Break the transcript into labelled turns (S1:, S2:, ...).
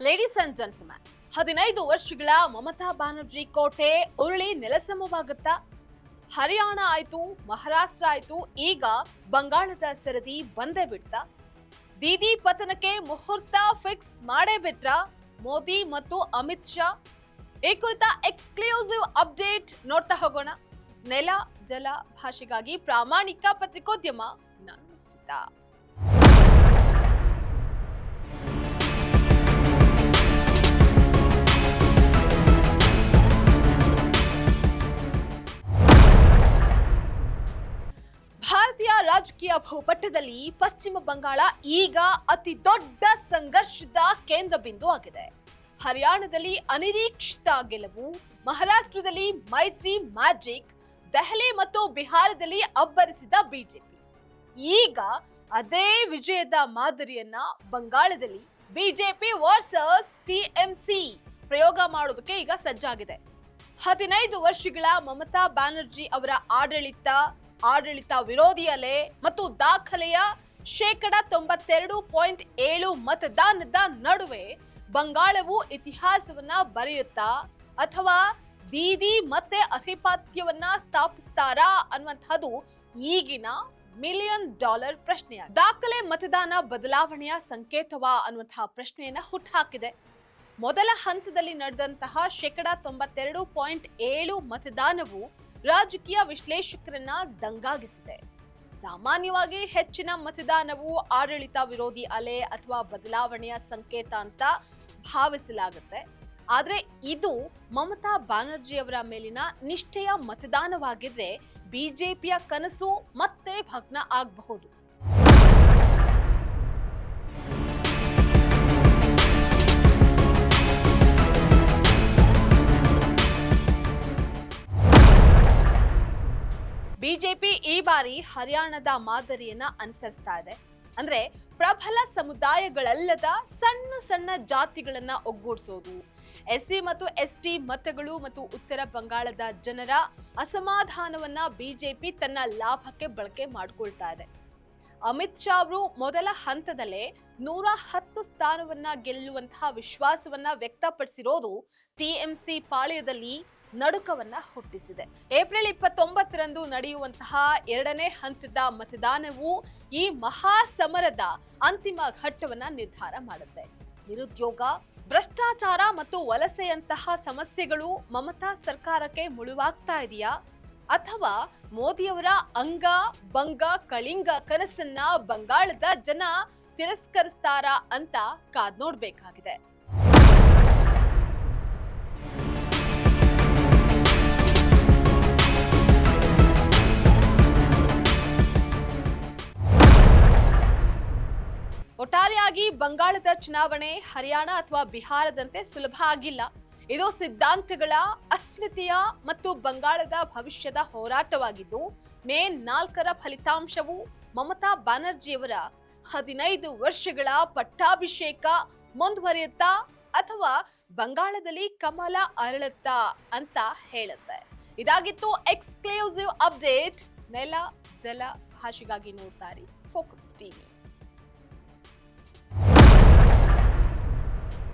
S1: Ladies and gentleman, 15 ವರ್ಷಗಳ ಮಮತಾ ಬ್ಯಾನರ್ಜಿ ಕೋಟೆ ಉರುಳಿ ನೆಲಸಮವಾಗುತ್ತಾ? ಹರಿಯಾಣ ಆಯ್ತು, ಮಹಾರಾಷ್ಟ್ರ ಆಯ್ತು, ಈಗ ಬಂಗಾಳದ ಸರದಿ ಬಂದೇ ಬಿಡ್ತಾ? ದೀದಿ ಪತನಕ್ಕೆ ಮುಹೂರ್ತ ಫಿಕ್ಸ್ ಮಾಡೇ ಬಿಟ್ರ ಮೋದಿ ಮತ್ತು ಅಮಿತ್ ಶಾ? ಈ ಕುರಿತ ಎಕ್ಸ್ಕ್ಲೂಸಿವ್ ಅಪ್ಡೇಟ್ ನೋಡ್ತಾ ಹೋಗೋಣ. ನೆಲ ಜಲ ಭಾಷೆಗಾಗಿ ಪ್ರಾಮಾಣಿಕ ಪತ್ರಿಕೋದ್ಯಮ ನಾನು ನಿಶ್ಚಿತ. ಭಾರತೀಯ ರಾಜಕೀಯ ಭೂಪಟದಲ್ಲಿ ಪಶ್ಚಿಮ ಬಂಗಾಳ ಈಗ ಅತಿ ದೊಡ್ಡ ಸಂಘರ್ಷದ ಕೇಂದ್ರ ಬಿಂದು ಆಗಿದೆ. ಹರಿಯಾಣದಲ್ಲಿ ಅನಿರೀಕ್ಷಿತ ಗೆಲುವು, ಮಹಾರಾಷ್ಟ್ರದಲ್ಲಿ ಮೈತ್ರಿ ಮ್ಯಾಜಿಕ್, ದೆಹಲಿ ಮತ್ತು ಬಿಹಾರದಲ್ಲಿ ಅಬ್ಬರಿಸಿದ ಬಿಜೆಪಿ. ಈಗ ಅದೇ ವಿಜಯದ ಮಾದರಿಯನ್ನ ಬಂಗಾಳದಲ್ಲಿ ಬಿಜೆಪಿ ವರ್ಸಸ್ ಟಿಎಂಸಿ ಪ್ರಯೋಗ ಮಾಡೋದಕ್ಕೆ ಈಗ ಸಜ್ಜಾಗಿದೆ. 15 ವರ್ಷಗಳ ಮಮತಾ ಬ್ಯಾನರ್ಜಿ ಅವರ ಆಡಳಿತ ವಿರೋಧಿ ಅಲೆ ಮತ್ತು ದಾಖಲೆಯ 92.7% ಮತದಾನದ ನಡುವೆ ಬಂಗಾಳವು ಇತಿಹಾಸವನ್ನ ಬರೆಯುತ್ತಾ ಅಥವಾ ದೀದಿ ಮತ್ತೆ ಅಧಿಪತ್ಯವನ್ನ ಸ್ಥಾಪಿಸ್ತಾರಾ ಅನ್ನುವಂಥದ್ದು ಈಗಿನ $1 ಮಿಲಿಯನ್ ಪ್ರಶ್ನೆಯಾಗಿದೆ. ದಾಖಲೆ ಮತದಾನ ಬದಲಾವಣೆಯ ಸಂಕೇತವಾ ಅನ್ನುವಂತಹ ಪ್ರಶ್ನೆಯನ್ನ ಹುಟ್ಟುಹಾಕಿದೆ. ಮೊದಲ ಹಂತದಲ್ಲಿ ನಡೆದಂತಹ 92.7% ಮತದಾನವು ರಾಜಕೀಯ ವಿಶ್ಲೇಷಕರನ್ನ ದಂಗಾಗಿಸಿದೆ. ಸಾಮಾನ್ಯವಾಗಿ ಹೆಚ್ಚಿನ ಮತದಾನವು ಆಡಳಿತ ವಿರೋಧಿ ಅಲೆ ಅಥವಾ ಬದಲಾವಣೆಯ ಸಂಕೇತ ಅಂತ ಭಾವಿಸಲಾಗುತ್ತೆ. ಆದ್ರೆ ಇದು ಮಮತಾ ಬ್ಯಾನರ್ಜಿ ಅವರ ಮೇಲಿನ ನಿಷ್ಠೆಯ ಮತದಾನವಾಗಿದ್ರೆ ಬಿಜೆಪಿಯ ಕನಸು ಮತ್ತೆ ಭಗ್ನ ಆಗಬಹುದು. ಬಿಜೆಪಿ ಈ ಬಾರಿ ಹರಿಯಾಣದ ಮಾದರಿಯನ್ನ ಅನುಸರಿಸ್ತಾ ಇದೆ. ಅಂದ್ರೆ ಪ್ರಬಲ ಸಮುದಾಯಗಳಲ್ಲದ ಸಣ್ಣ ಸಣ್ಣ ಜಾತಿಗಳನ್ನ ಒಗ್ಗೂಡಿಸೋದು, ಎಸ್ಸಿ ಮತ್ತು ಎಸ್ಟಿ ಮತಗಳು ಮತ್ತು ಉತ್ತರ ಬಂಗಾಳದ ಜನರ ಅಸಮಾಧಾನವನ್ನ ಬಿಜೆಪಿ ತನ್ನ ಲಾಭಕ್ಕೆ ಬಳಕೆ ಮಾಡಿಕೊಳ್ತಾ ಇದೆ. ಅಮಿತ್ ಶಾ ಅವರು ಮೊದಲ ಹಂತದಲ್ಲೇ 110 ಸ್ಥಾನವನ್ನ ಗೆಲ್ಲುವಂತಹ ವಿಶ್ವಾಸವನ್ನ ವ್ಯಕ್ತಪಡಿಸಿರೋದು ಟಿಎಂಸಿ ಪಾಳ್ಯದಲ್ಲಿ ನಡುಕವನ್ನ ಹುಟ್ಟಿಸಿದೆ. ಏಪ್ರಿಲ್ 29ರಂದು ನಡೆಯುವಂತಹ 2ನೇ ಹಂತದ ಮತದಾನವು ಈ ಮಹಾ ಸಮರದ ಅಂತಿಮ ಘಟ್ಟವನ್ನ ನಿರ್ಧಾರ ಮಾಡುತ್ತೆ. ನಿರುದ್ಯೋಗ, ಭ್ರಷ್ಟಾಚಾರ ಮತ್ತು ವಲಸೆಯಂತಹ ಸಮಸ್ಯೆಗಳು ಮಮತಾ ಸರ್ಕಾರಕ್ಕೆ ಮುಳುವಾಗ್ತಾ ಇದೆಯಾ ಅಥವಾ ಮೋದಿಯವರ ಅಂಗ ಬಂಗ ಕಳಿಂಗ ಕನಸನ್ನ ಬಂಗಾಳದ ಜನ ತಿರಸ್ಕರಿಸ್ತಾರಾ ಅಂತ ಕಾದ್ ನೋಡ್ಬೇಕಾಗಿದೆ. ಒಟ್ಟಾರೆಯಾಗಿ ಬಂಗಾಳದ ಚುನಾವಣೆ ಹರಿಯಾಣ ಅಥವಾ ಬಿಹಾರದಂತೆ ಸುಲಭ ಆಗಿಲ್ಲ. ಇದು ಸಿದ್ಧಾಂತಗಳ, ಅಸ್ಮಿತೆಯ ಮತ್ತು ಬಂಗಾಳದ ಭವಿಷ್ಯದ ಹೋರಾಟವಾಗಿದ್ದು, ಮೇ 4ರ ಫಲಿತಾಂಶವು ಮಮತಾ ಬ್ಯಾನರ್ಜಿಯವರ 15 ವರ್ಷಗಳ ಪಟ್ಟಾಭಿಷೇಕ ಮುಂದುವರಿಯುತ್ತಾ ಅಥವಾ ಬಂಗಾಳದಲ್ಲಿ ಕಮಲ ಅರಳುತ್ತಾ ಅಂತ ಹೇಳುತ್ತೆ. ಇದಾಗಿತ್ತು ಎಕ್ಸ್ಕ್ಲೂಸಿವ್ ಅಪ್ಡೇಟ್. ನೆಲ ಜಲ ಭಾಷೆಗಾಗಿ ನೋಡ್ತಾರೆ ಫೋಕಸ್ ಟಿವಿ.